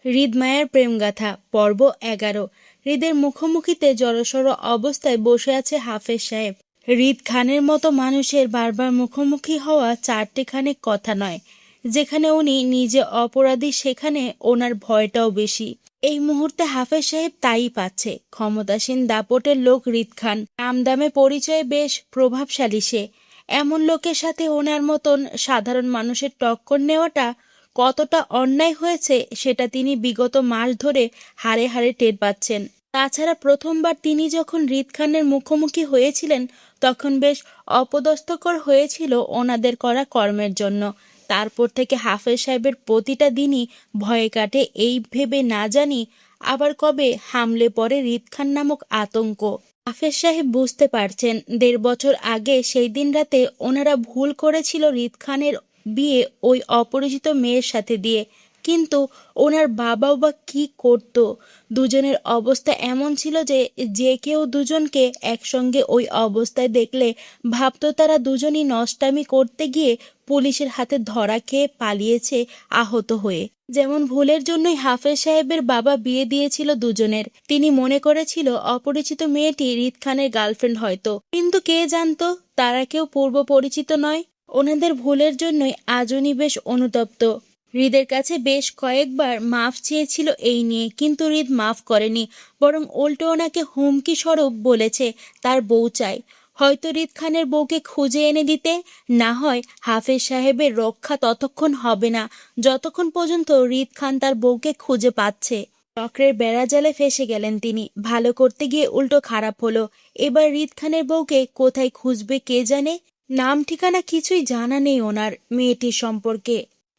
হৃদ মায়ার প্রেমগাথা পর্ব 11। হৃদের মুখোমুখিতে জড়সড় অবস্থায় বসে আছে হাফেজ সাহেব। হৃদ খানের মতো মানুষের বারবার মুখোমুখি হওয়া চারটেখানিক কথা নয়। যেখানে উনি নিজে অপরাধী সেখানে ওনার ভয়টাও বেশি। এই মুহূর্তে হাফেজ সাহেব তাই পাচ্ছে। ক্ষমতাসীন দাপটের লোক হৃদ খান, নামদামে পরিচয়ে বেশ প্রভাবশালী সে। এমন লোকের সাথে ওনার মতন সাধারণ মানুষের টক্কর নেওয়াটা কতটা অন্যায় হয়েছে সেটা তিনি বিগত মাস ধরে হাড়ে হাড়ে টের পাচ্ছেন। তাছাড়া প্রথমবার তিনি যখন হৃদ খানের মুখোমুখি হয়েছিলেন তখন বেশ অপদস্থকর হয়েছিল ওনাদের করা কর্মের জন্য। তারপর থেকে হাফেজ সাহেবের প্রতিটা দিনই ভয়ে কাটে এই ভেবে না জানি আবার কবে হামলে পড়ে হৃদ খান নামক আতঙ্ক। হাফেজ সাহেব বুঝতে পারছেন ১.৫ বছর আগে সেই দিন রাতে ওনারা ভুল করেছিল হৃদ খানের বিয়ে ওই অপরিচিত মেয়ের সাথে দিয়ে। কিন্তু ওনার বাবাও বা কী করতো? দুজনের অবস্থা এমন ছিল যে যে কেউ দুজনকে একসঙ্গে ওই অবস্থায় দেখলে ভাবতো তারা দুজনই নষ্টামি করতে গিয়ে পুলিশের হাতে ধরা খেয়ে পালিয়েছে আহত হয়ে। যেমন ভুলের জন্যই হাফেজ সাহেবের বাবা বিয়ে দিয়েছিল দুজনের। তিনি মনে করেছিল অপরিচিত মেয়েটি হৃদ খানের গার্লফ্রেন্ড হয়তো, কিন্তু কে জানতো তারা কেউ পূর্ব পরিচিত নয়। ওনাদের ভুলের জন্যই আজ উনি বেশ অনুতপ্ত। হৃদের কাছে বেশ কয়েকবার মাফ চেয়েছিল এই নিয়ে, কিন্তু হৃদ মাফ করেনি, বরং উল্টো ওনাকে হুমকি স্বরূপ বলেছে তার বউ চাই। হয়তো হৃদ খানের বউকে খুঁজে এনে দিতে, না হয় হাফেজ সাহেবের রক্ষা ততক্ষণ হবে না যতক্ষণ পর্যন্ত হৃদ খান তার বউকে খুঁজে পাচ্ছে। চক্রের বেড়াজালে ফেসে গেলেন তিনি। ভালো করতে গিয়ে উল্টো খারাপ হলো। এবার হৃদ খানের বউকে কোথায় খুঁজবে কে জানে। নাম ঠিকানা কিছুই জানা নেই ওনার মেয়েটির সম্পর্কে।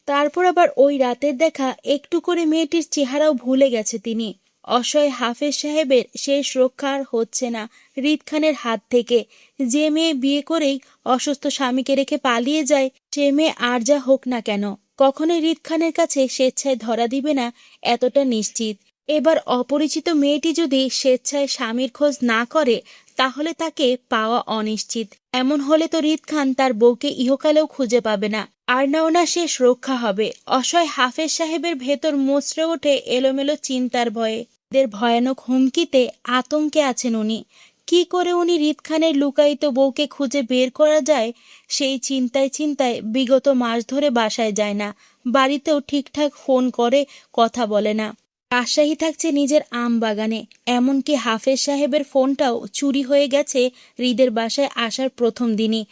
তারপর আবার ওই রাতের দেখা একটু করে মেয়েটির চেহারাও ভুলে গেছে তিনি। অসহায় হাফেজ সাহেবের শেষ রক্ষা আর হচ্ছে না হৃদ খানের হাত থেকে। যে মেয়ে বিয়ে করেই অসুস্থ স্বামীকে রেখে পালিয়ে যায়, সে মেয়ে আর যা হোক না কেন কখনোই হৃদ খানের কাছে স্বেচ্ছায় ধরা দিবে না, এতটা নিশ্চিত। এবার অপরিচিত মেয়েটি যদি স্বেচ্ছায় স্বামীর খোঁজ না করে তাহলে তাকে পাওয়া অনিশ্চিত। এমন হলে তো হৃদ খান তার বউকে ইহকালেও খুঁজে পাবে না, আর না ওনার শেষ রক্ষা হবে। অসহায় হাফেজ সাহেবের ভেতর মুচড়ে ওঠে এলোমেলো চিন্তার ভয়ে। এদের ভয়ানক হুমকিতে আতঙ্কে আছেন উনি। কি করে উনি হৃদ খানের লুকায়িত বউকে খুঁজে বের করা যায় সেই চিন্তায় চিন্তায় বিগত মাস ধরে বাসায় যায় না। বাড়িতেও ঠিকঠাক ফোন করে কথা বলে না। রাজশাহী থাকছে নিজের আম বাগানে। এমনকি হাফেজ সাহেবের ফোনটাও চুরি হয়ে গেছে হৃদের বাসায় আসার প্রথম দিনই।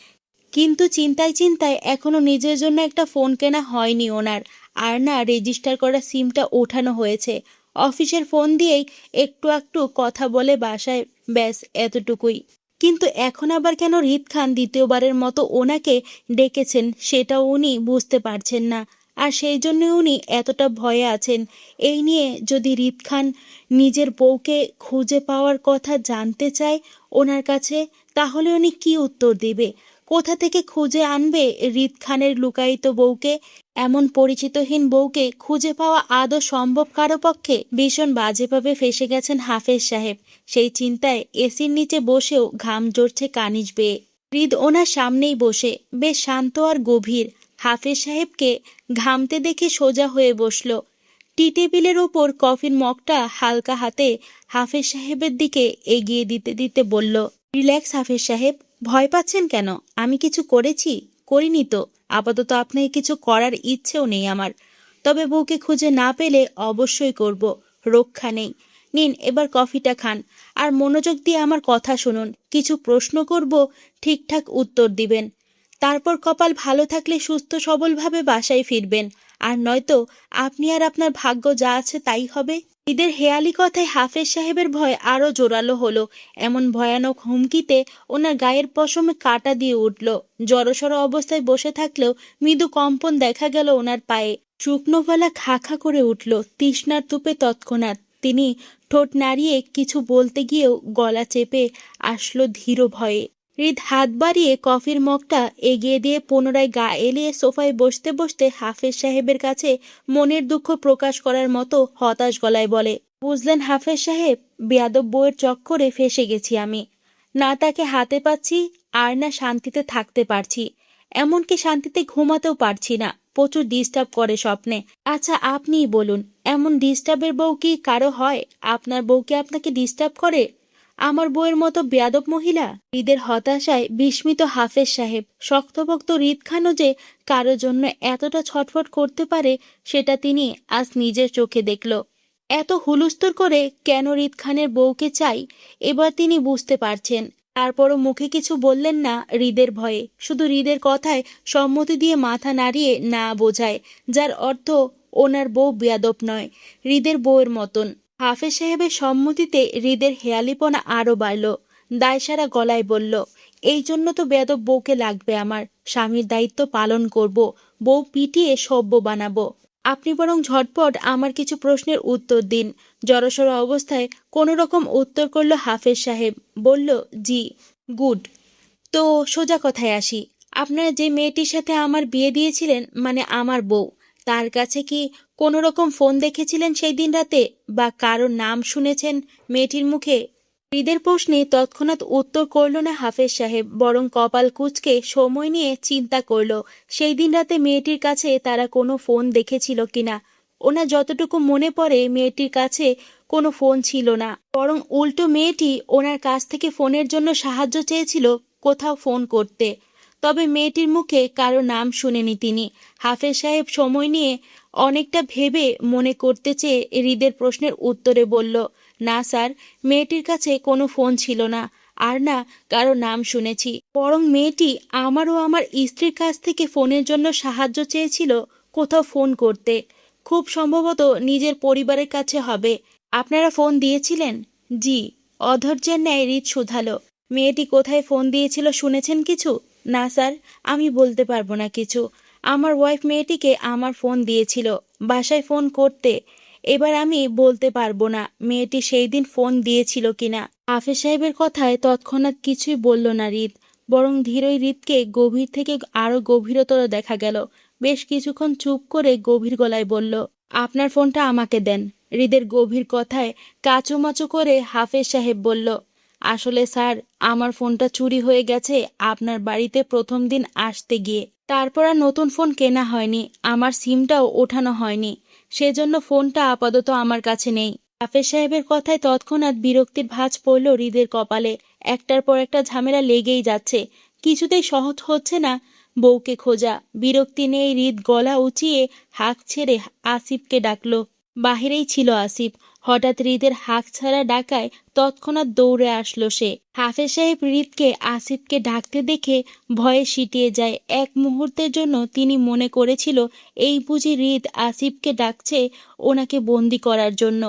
কিন্তু চিন্তায় চিন্তায় এখনো নিজের জন্য একটা ফোন কেনা হয়নি ওনার। আর না রেজিস্টার করা সিমটা ওঠানো হয়েছে। অফিসের ফোন দিয়েই একটু একটু কথা বলে বাসায়, ব্যাস এতটুকুই। কিন্তু এখন আবার কেন হৃদ খান দ্বিতীয়বারের মতো ওনাকে ডেকেছেন সেটাও উনি বুঝতে পারছেন না। আর সেই জন্য উনি এতটা ভয়ে আছেন। এই নিয়ে যদি হৃদ খান নিজের বউকে খুঁজে পাওয়ার কথা জানতে চায় ওনার কাছে, তাহলে উনি কি উত্তর দেবে? কোথা থেকে খুঁজে আনবে হৃদ খানের লুকায়িত বউকে? এমন পরিচিতহীন বউকে খুঁজে পাওয়া আদৌ সম্ভব কারো পক্ষে? ভীষণ বাজেভাবে ফেসে গেছেন হাফেজ সাহেব। সেই চিন্তায় এসির নিচে বসেও ঘাম ঝরছে কানিজ বেয়ে। হৃদ ওনার সামনেই বসে, বেশ শান্ত আর গভীর। হাফেজ সাহেবকে ঘামতে দেখে সোজা হয়ে বসল। টি টেবিলের ওপর কফির মগটা হালকা হাতে হাফেজ সাহেবের দিকে এগিয়ে দিতে দিতে বলল, রিল্যাক্স হাফেজ সাহেব, ভয় পাচ্ছেন কেন? আমি কিছু করেছি? করিনি তো। আপাতত আপনাকে কিছু করার ইচ্ছেও নেই আমার। তবে বউকে খুঁজে না পেলে অবশ্যই করব, রক্ষা নেই। নিন এবার কফিটা খান, আর মনোযোগ দিয়ে আমার কথা শুনুন। কিছু প্রশ্ন করব, ঠিকঠাক উত্তর দিবেন। তারপর কপাল ভালো থাকলে সুস্থ সবলভাবে বাসায় ফিরবেন, আর নয়তো আপনি আর আপনার ভাগ্য যা আছে তাই হবে। ঈদের হেয়ালি কথায় হাফেজ সাহেবের ভয় আরও জোরালো হলো। এমন ভয়ানক হুমকিতে ওনার গায়ের পশমে কাঁটা দিয়ে উঠল। জড়সড় অবস্থায় বসে থাকলেও মৃদু কম্পন দেখা গেল ওনার পায়ে। শুকনো গলা খা খা করে উঠল তৃষ্ণার তুপে। তৎক্ষণাৎ তিনি ঠোঁট নাড়িয়ে কিছু বলতে গিয়েও গলা চেপে আসলো ধীর ভয়ে। হৃদ হাত বাড়িয়ে কফির মগটা এগিয়ে দিয়ে পুনরায় গা এলিয়ে সোফায় বসতে বসতে হাফেজ সাহেবের কাছে মনের দুঃখ প্রকাশ করার মতো হতাশ গলায় বলে, বুঝলেন হাফেজ সাহেব, বেয়াদব বউয়ের চক্করে ফেসে গেছি আমি। না তাকে হাতে পাচ্ছি, আর না শান্তিতে থাকতে পারছি। এমনকি শান্তিতে ঘুমাতেও পারছি না। প্রচুর ডিস্টার্ব করে স্বপ্নে। আচ্ছা আপনিই বলুন, এমন ডিস্টার্বের বউ কি কারো হয়? আপনার বউ কি আপনাকে ডিস্টার্ব করে? আমার বউয়ের মতো বেয়াদব মহিলা? হৃদের হতাশায় বিস্মিত হাফেজ সাহেব। শক্তপোক্ত হৃদ খানও যে কারো জন্য এতটা ছটফট করতে পারে সেটা তিনি আজ নিজের চোখে দেখল। এত হুলস্থুল করে কেন হৃদ খানের বউকে চাই এবার তিনি বুঝতে পারছেন। তারপরও মুখে কিছু বললেন না হৃদের ভয়ে, শুধু হৃদের কথায় সম্মতি দিয়ে মাথা নাড়িয়ে না বোঝায়, যার অর্থ ওনার বউ বেয়াদব নয়, হৃদের বউয়ের মতন। হাফেজ সাহেবের সম্মতিতে হৃদের হেয়ালিপনা আরও বাড়ল। দায়সারা গলায় বলল, এই জন্য তো বেয়াদব বউকে লাগবে আমার। স্বামীর দায়িত্ব পালন করব, বউ পিটিয়ে সভ্য বানাবো। আপনি বরং ঝটপট আমার কিছু প্রশ্নের উত্তর দিন। জড়সড় অবস্থায় কোনো রকম উত্তর করল হাফেজ সাহেব। বলল, জি। গুড। তো সোজা কথায় আসি, আপনারা যে মেয়েটির সাথে আমার বিয়ে দিয়েছিলেন, মানে আমার বউ, তার কাছে কি কোনো রকম ফোন দেখেছিলেন সেই দিন রাতে, বা কারোর নাম শুনেছেন মেয়েটির মুখে? হৃদের প্রশ্নে তৎক্ষণাৎ উত্তর করল না হাফেজ সাহেব, বরং কপাল কুঁচকে সময় নিয়ে চিন্তা করল সেই দিন রাতে মেয়েটির কাছে তারা কোনো ফোন দেখেছিল কিনা। ওনার যতটুকু মনে পড়ে মেয়েটির কাছে কোনো ফোন ছিল না, বরং উল্টো মেয়েটি ওনার কাছ থেকে ফোনের জন্য সাহায্য চেয়েছিল কোথাও ফোন করতে। তবে মেয়েটির মুখে কারো নাম শুনেনি তিনি। হাফেজ সাহেব সময় নিয়ে অনেকটা ভেবে মনে করতে চেয়ে হৃদের প্রশ্নের উত্তরে বলল, না স্যার, মেয়েটির কাছে কোনো ফোন ছিল না, আর না কারো নাম শুনেছি। বরং মেয়েটি আমার ও আমার স্ত্রীর কাছ থেকে ফোনের জন্য সাহায্য চেয়েছিল কোথাও ফোন করতে। খুব সম্ভবত নিজের পরিবারের কাছে হবে। আপনারা ফোন দিয়েছিলেন? জি। অধৈর্যের ন্যায় হৃদ শুধালো, মেয়েটি কোথায় ফোন দিয়েছিল শুনেছেন কিছু? না স্যার, আমি বলতে পারবো না কিছু। আমার ওয়াইফ মেয়েটিকে আমার ফোন দিয়েছিল বাসায় ফোন করতে। এবার আমি বলতে পারবো না মেয়েটি সেই দিন ফোন দিয়েছিল কিনা। হাফেজ সাহেবের কথায় তৎক্ষণাৎ কিছুই বলল না হৃদ, বরং ধীরই হৃদকে গভীর থেকে আরো গভীরতর দেখা গেল। বেশ কিছুক্ষণ চুপ করে গভীর গলায় বলল, আপনার ফোনটা আমাকে দেন। হৃদের গভীর কথায় কাচুমাচু করে হাফেজ সাহেব বলল, আসলে স্যার, আমার ফোনটা চুরি হয়ে গেছে আপনার বাড়িতে প্রথম দিন আসতে গিয়ে। তারপর আর নতুন ফোন কেনা হয়নি, আমার সিমটাও ওঠানো হয়নি, সেজন্য ফোনটা আপাতত আমার কাছে নেই। হাফেজ সাহেবের কথায় তৎক্ষণাৎ বিরক্তির ভাঁজ পড়ল হৃদের কপালে। একটার পর একটা ঝামেলা লেগেই যাচ্ছে, কিছুতেই সহজ হচ্ছে না বউকে খোঁজা। বিরক্তি নিয়ে হৃদ গলা উঁচিয়ে হাঁক ছেড়ে আসিফকে ডাকলো। বাহিরেই ছিল আসিফ। হঠাৎ হৃদের হাঁক ছাড়া ডাকায় তৎক্ষণাৎ দৌড়ে আসলো সে। হাফেজ সাহেব হৃদকে আসিফকে ডাকতে দেখে ভয়ে সিটিয়ে যায়। এক মুহূর্তের জন্য তিনি মনে করেছিল এই বুঝি হৃদ আসিফকে ডাকছে ওনাকে বন্দি করার জন্য।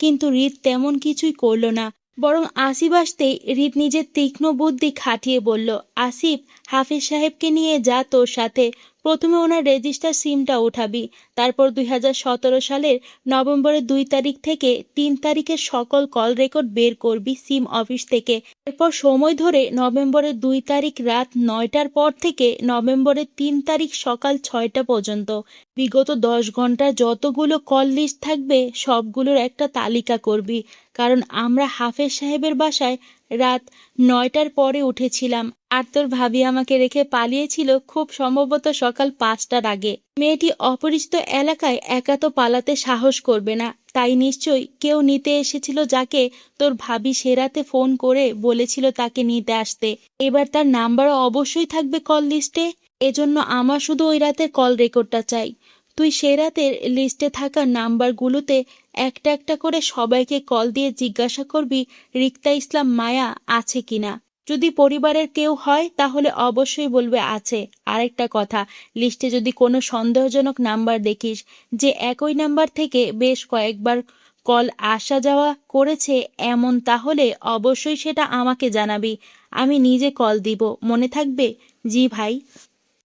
কিন্তু হৃদ তেমন কিছুই করল না, বরং আসিফ আসতেই হৃদ নিজের তীক্ষ্ণ বুদ্ধি খাটিয়ে বলল, আসিফ, হাফেজ সাহেবকে নিয়ে যা তোর সাথে। প্রথমে ওনার রেজিস্টার সিমটা উঠাবি, তারপর 2017 সালের নভেম্বরের 2 তারিখ থেকে 3 তারিখের সকল কল রেকর্ড বের করবি সিম অফিস থেকে। এরপর সময় ধরে নভেম্বরের 2 তারিখ রাত 9টার পর থেকে নভেম্বরের 3 তারিখ সকাল 6টা পর্যন্ত বিগত 10 ঘন্টার যতগুলো কল লিস্ট থাকবে সবগুলোর একটা তালিকা করবি। কারণ আমরা হাফেজ সাহেবের বাসায় রাত 9টার পরে উঠেছিলাম, আর তোর ভাবি আমাকে রেখে পালিয়েছিল খুব সম্ভবত সকাল 5টার আগে। মেয়েটি অপরিচিত এলাকায় একা তো পালাতে সাহস করবে না, তাই নিশ্চয়ই কেউ নিতে এসেছিল যাকে তোর ভাবি সে রাতে ফোন করে বলেছিল তাকে নিতে আসতে। এবার তার নাম্বারও অবশ্যই থাকবে কল লিস্টে। এজন্য আমার শুধু ওই রাতের কল রেকর্ডটা চাই। তুই সে রাতের লিস্টে থাকা নাম্বারগুলোতে একটা একটা করে সবাইকে কল দিয়ে জিজ্ঞাসা করবি রিক্তা ইসলাম মায়া আছে কিনা। যদি পরিবারের কেউ হয় তাহলে অবশ্যই বলবে আছে। আরেকটা কথা, লিস্টে যদি কোনো সন্দেহজনক নাম্বার দেখিস যে একই নাম্বার থেকে বেশ কয়েকবার কল আসা যাওয়া করেছে এমন, তাহলে অবশ্যই সেটা আমাকে জানাবি, আমি নিজে কল দিব, মনে থাকবে? জি ভাই।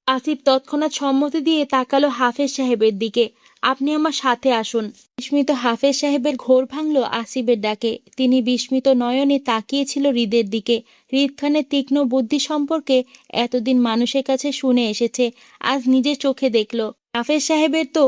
আসিফ তৎক্ষণাৎ সম্মতি দিয়ে তাকালো হাফেজ সাহেবের দিকে। আপনি আমার সাথে আসুন। বিস্মিত হাফেজ সাহেবের ঘোর ভাঙল আসিফের ডাকে। তিনি বিস্মিত নয়নে তাকিয়েছিল হৃদের দিকে। হৃদ খানের তীক্ষ্ণ বুদ্ধি সম্পর্কে এতদিন মানুষের কাছে শুনে এসেছে, আজ নিজের চোখে দেখল। হাফেজ সাহেবের তো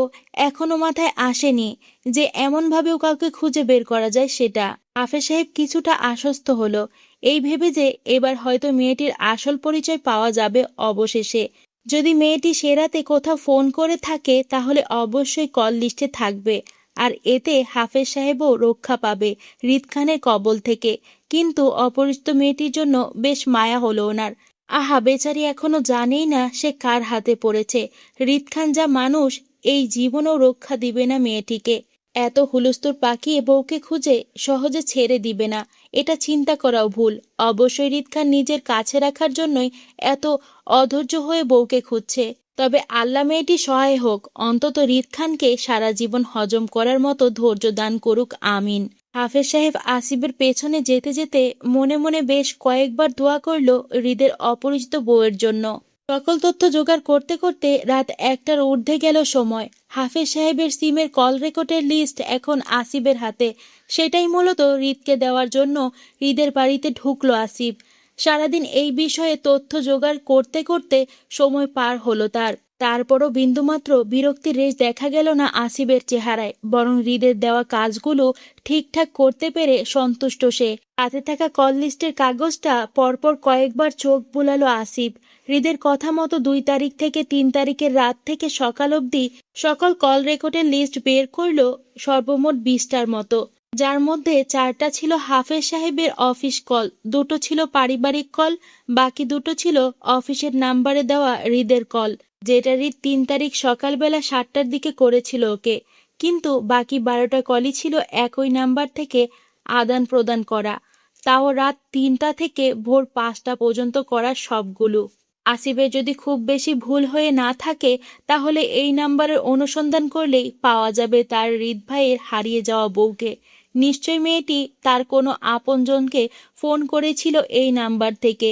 এখনো মাথায় আসেনি যে এমনভাবেও কাউকে খুঁজে বের করা যায় সেটা। হাফেজ সাহেব কিছুটা আশ্বস্ত হলো এই ভেবে যে এবার হয়তো মেয়েটির আসল পরিচয় পাওয়া যাবে অবশেষে। যদি মেয়েটি সে রাতে কোথাও ফোন করে থাকে তাহলে অবশ্যই কল লিস্টে থাকবে। আর এতে হাফেজ সাহেবও রক্ষা পাবে হৃদ খানের কবল থেকে। কিন্তু অপরিচিত মেয়েটির জন্য বেশ মায়া হলো ওনার। আহা, বেচারি এখনো জানেই না সে কার হাতে পড়েছে। হৃদ খান যা মানুষ, এই জীবনও রক্ষা দিবে না মেয়েটিকে। এত হুলস্থুল পাকিয়ে বউকে খুঁজে সহজে ছেড়ে দিবে না, এটা চিন্তা করাও ভুল। অবশ্যই হৃদ খান নিজের কাছে রাখার জন্যই এত অধৈর্য হয়ে বউকে খুঁজছে। তবে আল্লাহ মেয়েটি সহায় হোক, অন্তত হৃদ খানকে সারা জীবন হজম করার মতো ধৈর্য দান করুক, আমিন। হাফেজ সাহেব আসিফের পেছনে যেতে যেতে মনে মনে বেশ কয়েকবার দোয়া করল হৃদের অপরিচিত বউয়ের জন্য। সকল তথ্য জোগাড় করতে করতে রাত 1টার ঊর্ধ্বে গেল সময়। হাফেজ সাহেবের সিমের কল রেকর্ডের লিস্ট এখন আসিফের হাতে। সেটাই মূলত হৃদকে দেওয়ার জন্য হৃদের বাড়িতে ঢুকলো আসিফ। সারাদিন এই বিষয়ে তথ্য জোগাড় করতে করতে সময় পার হলো তার। তারপরও বিন্দুমাত্র বিরক্তির রেশ দেখা গেল না আসিফের চেহারায়, বরং হৃদের দেওয়া কাজগুলো ঠিকঠাক করতে পেরে সন্তুষ্ট সে। হাতে থাকা কল লিস্টের কাগজটা পরপর কয়েকবার চোখ বুলালো আসিফ। হৃদের কথা মতো 2 তারিখ থেকে 3 তারিখের রাত থেকে সকাল অবধি সকল কল রেকর্ডের লিস্ট বের করলো, সর্বমোট 20টার মতো। যার মধ্যে 4টা ছিল হাফেজ সাহেবের অফিস কল, 2টো ছিল পারিবারিক কল, বাকি 2টো ছিল অফিসের নাম্বারে দেওয়া হৃদের কল, যেটা হৃদ 3 তারিখ সকালবেলা 7টার দিকে করেছিল ওকে। কিন্তু বাকি 12টা কলই ছিল একই নাম্বার থেকে আদান প্রদান করা, তাও রাত 3টা থেকে ভোর 5টা পর্যন্ত করা সবগুলো। আসিফের যদি খুব বেশি ভুল হয়ে না থাকে তাহলে এই নাম্বারের অনুসন্ধান করলেই পাওয়া যাবে তার হৃদ ভাইয়ের হারিয়ে যাওয়া বউকে। নিশ্চয় মেয়েটি তার কোনো আপনজনকে ফোন করেছিল এই নাম্বার থেকে,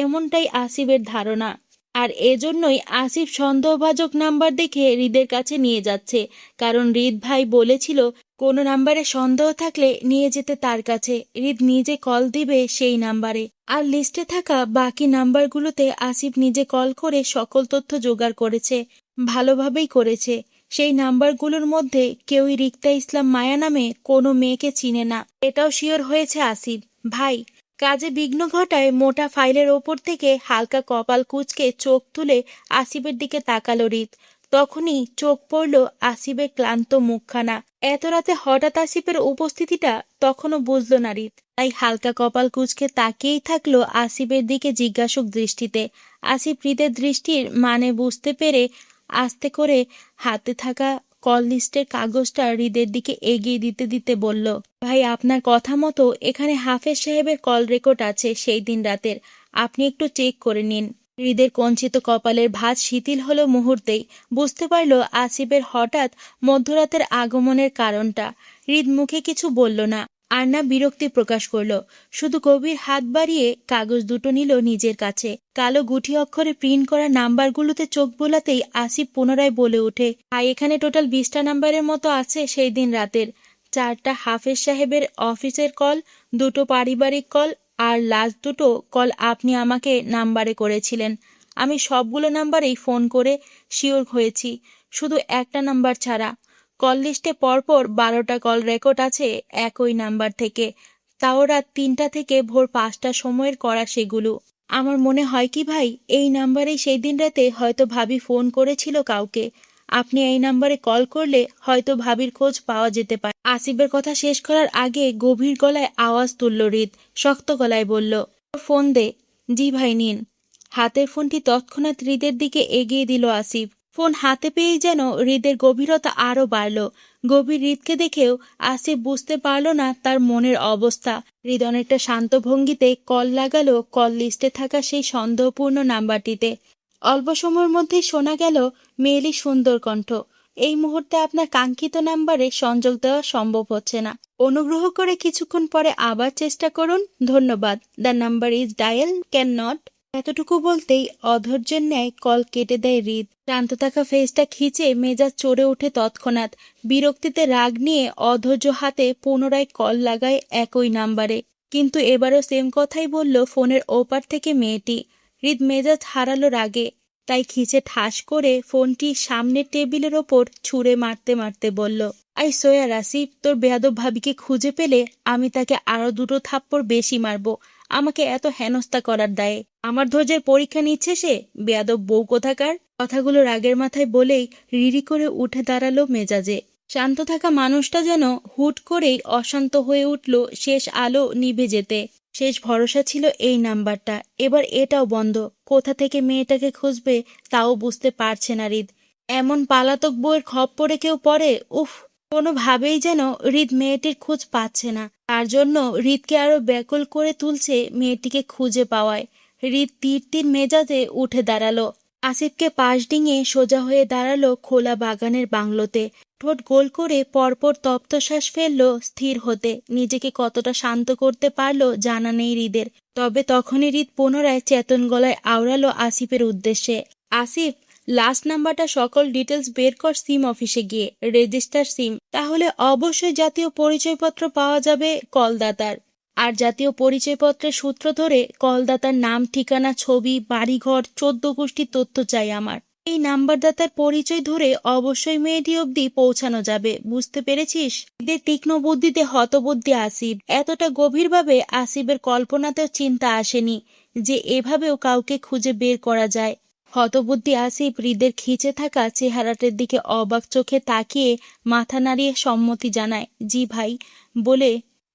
এমনটাই আসিফের ধারণা। আর এজন্যই আসিফ সন্দেহভাজন নাম্বার দেখে হৃদের কাছে নিয়ে যাচ্ছে, কারণ হৃদ ভাই বলেছিল কোনো নাম্বারে সন্দেহ থাকলে নিয়ে যেতে তার কাছে। হৃদ নিজে কল দিবে সেই নাম্বারে। আর লিস্টে থাকা বাকি নাম্বারগুলোতে আসিফ নিজে কল করে সকল তথ্য জোগাড় করেছে, ভালোভাবেই করেছে। সেই নাম্বারগুলোর মধ্যে কেউই রিক্তা ইসলাম মায়া নামে কোনো মেয়েকে চিনে না, এটাও শিওর হয়েছে আসিফ। ভাই, কাজে বিঘ্ন ঘটায় মোটা ফাইলের ওপর থেকে হালকা কপাল কুঁচকে চোখ তুলে আসিফের দিকে তাকালো হৃদ। তখনই চোখ পড়ল আসিফের ক্লান্ত মুখখানা। এত রাতে হঠাৎ আসিফের উপস্থিতিটা তখনও বুঝল না হৃদ, তাই হালকা কপাল কুঁচকে তাকিয়েই থাকলো আসিফের দিকে জিজ্ঞাসক দৃষ্টিতে। আসিফ হৃদের দৃষ্টির মানে বুঝতে পেরে আস্তে করে হাতে থাকা কল লিস্টের কাগজটা হৃদের দিকে এগিয়ে দিতে দিতে বলল, ভাই, আপনার কথা মতো এখানে হাফেজ সাহেবের কল রেকর্ড আছে সেই দিন রাতের, আপনি একটু চেক করে নিন। হৃদের কঞ্চিত কপালের ভাঁজ শিথিল হলো মুহূর্তেই। বুঝতে পারল আসিফের হঠাৎ মধ্যরাতের আগমনের কারণটা। হৃদ মুখে কিছু বলল না, আর না বিরক্তি প্রকাশ করলো, শুধু গভীর হাত বাড়িয়ে কাগজ দুটো নিল নিজের কাছে। কালো গুটি অক্ষরে প্রিন্ট করা নাম্বারগুলোতে চোখ বোলাতেই আসিফ পুনরায় বলে ওঠে, ভাই, এখানে টোটাল 20টা নাম্বারের মতো আছে সেই দিন রাতের। 4টা হাফেজ সাহেবের অফিসের কল, 2টো পারিবারিক কল, আর লাস্ট 2টো কল আপনি আমাকে নাম্বারে করেছিলেন। আমি সবগুলো নাম্বারেই ফোন করে শিওর হয়েছি, শুধু একটা নাম্বার ছাড়া। কল লিস্টে পরপর 12টা কল রেকর্ড আছে একই নাম্বার থেকে, তাও রাত 3টা থেকে ভোর 5টা সময়ের করা সেগুলো। আমার মনে হয় কি ভাই, এই নাম্বারেই সেই দিন রাতে হয়তো ভাবি ফোন করেছিল কাউকে। আপনি এই নাম্বারে কল করলে হয়তো ভাবির খোঁজ পাওয়া যেতে পারে। আসিফের কথা শেষ করার আগে গভীর গলায় আওয়াজ তুলল হৃদ, শক্ত গলায় বলল, ফোন দে। জি ভাই, নিন। হাতের ফোনটি তৎক্ষণাৎ হৃদের দিকে এগিয়ে দিল আসিফ। ফোন হাতে পেয়েই যেন হৃদের গভীরতা আরও বাড়ল। গভীর হৃদকে দেখেও আসিফ বুঝতে পারল না তার মনের অবস্থা। হৃদ অনেকটা শান্ত ভঙ্গিতে কল লাগালো কল লিস্টে থাকা সেই সন্দেহপূর্ণ নাম্বারটিতে। অল্প সময়ের মধ্যেই শোনা গেল মেয়েলি সুন্দর কণ্ঠ, এই মুহূর্তে আপনার কাঙ্ক্ষিত নাম্বারে সংযোগ দেওয়া সম্ভব হচ্ছে না, অনুগ্রহ করে কিছুক্ষণ পরে আবার চেষ্টা করুন, ধন্যবাদ, the number is dial can not. এতটুকু বলতেই অধৈর্যের ন্যায় কল কেটে দেয় হৃদ। শান্ত থাকা ফেসটা খিচে মেজাজ চড়ে ওঠে তৎক্ষণাৎ। বিরক্তিতে রাগ নিয়ে অধৈর্য হাতে পুনরায় কল লাগায় একই নাম্বারে, কিন্তু এবারও সেম কথাই বলল ফোনের ওপার থেকে মেয়েটি। হৃদ মেজাজ হারালো রাগে, তাই খিচে ঠাস করে ফোনটি সামনের টেবিলের ওপর ছুঁড়ে মারতে মারতে বলল, আই সোয়ার আসিফ, তোর বেয়াদব ভাবিকে খুঁজে পেলে আমি তাকে আরো 2টো থাপ্পড় বেশি মারবো। আমাকে এত হেনস্থা করার দায়ে? আমার ধৈর্যের পরীক্ষা নিচ্ছে সে, বেয়াদব বউ কোথাকার। কথাগুলো রাগের মাথায় বলেই রিরি করে উঠে দাঁড়ালো মেজাজে। শান্ত থাকা মানুষটা যেন হুট করেই অশান্ত হয়ে উঠল। শেষ আলো নিভে যেতে শেষ ভরসা ছিল এই নাম্বারটা, এবার এটাও বন্ধ। কোথা থেকে মেয়েটাকে খুঁজবে তাও বুঝতে পারছে না হৃদ। এমন পালাতক বউয়ের খপ্পরে কেউ পড়ে? উফ! কোনোভাবেই যেন হৃদ মেয়েটির খোঁজ পাচ্ছে না। তার জন্য হৃদকে আরো ব্যাকুল করে তুলছে মেয়েটিকে খুঁজে পাওয়ায়। হৃদ তীর তীর মেজাজে উঠে দাঁড়ালো। আসিফকে পাশ ডিঙিয়ে সোজা হয়ে দাঁড়ালো খোলা বাগানের বাংলোতে। ঠোঁট গোল করে পরপর তপ্তশ্বাস ফেললো স্থির হতে। নিজেকে কতটা শান্ত করতে পারলো জানা নেই হৃদের। তবে তখনই হৃদ পুনরায় চেতন গলায় আওড়ালো আসিফের উদ্দেশ্যে। আসিফ, লাস্ট নাম্বারটা সকল ডিটেলস বের কর সিম অফিসে গিয়ে, রেজিস্টার সিম। তাহলে অবশ্যই জাতীয় পরিচয়পত্র পাওয়া যাবে কলদাতার। আর জাতীয় পরিচয়পত্রের সূত্র ধরে কলদাতার নাম, ঠিকানা, ছবি, বাড়িঘর, 14 গোষ্ঠীর তথ্য চাই আমার। এই নাম্বারদাতার পরিচয় ধরে অবশ্যই মেয়েটি অবধি পৌঁছানো যাবে। বুঝতে পেরেছিস? এদের তীক্ষ্ণ বুদ্ধিতে হতবুদ্ধি আসিফ। এতটা গভীরভাবে আসিফের কল্পনাতেও চিন্তা আসেনি যে এভাবেও কাউকে খুঁজে বের করা যায়। হতবুদ্ধি আসিফ হৃদের খিচে থাকা চেহারাটার দিকে অবাক চোখে তাকিয়ে মাথা নাড়িয়ে সম্মতি জানায়। জি ভাই বলে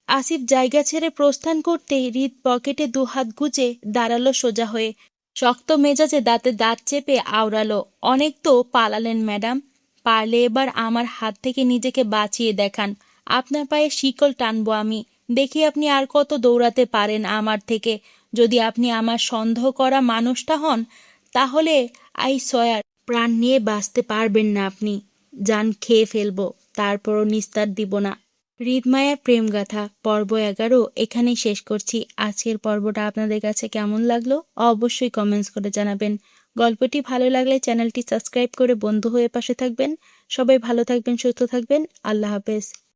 আসিফ জায়গা ছেড়ে প্রস্থান করতে হৃদ পকেটে দুহাত গুজে দাঁড়ালো সোজা হয়ে। শক্ত মেজাজে দাঁতে দাঁত চেপে আওড়ালো। অনেক তো পালালেন ম্যাডাম, পারলে এবার আমার হাত থেকে নিজেকে বাঁচিয়ে দেখান। আপনার পায়ে শিকল টানবো আমি। দেখি আপনি আর কত দৌড়াতে পারেন আমার থেকে। যদি আপনি আমার সন্দেহ করা মানুষটা হন তাহলে আই সয়ার প্রাণ নিয়ে বাঁচতে পারবেন না আপনি। জান খেয়ে ফেলবো, তারপরও নিস্তার দিব না। হৃদমায়ার প্রেমগাথা পর্ব 11 এখানেই শেষ করছি। আজকের পর্বটা আপনাদের কাছে কেমন লাগলো অবশ্যই কমেন্টস করে জানাবেন। গল্পটি ভালো লাগলে চ্যানেলটি সাবস্ক্রাইব করে বন্ধু হয়ে পাশে থাকবেন। সবাই ভালো থাকবেন, সুস্থ থাকবেন। আল্লাহ হাফেজ।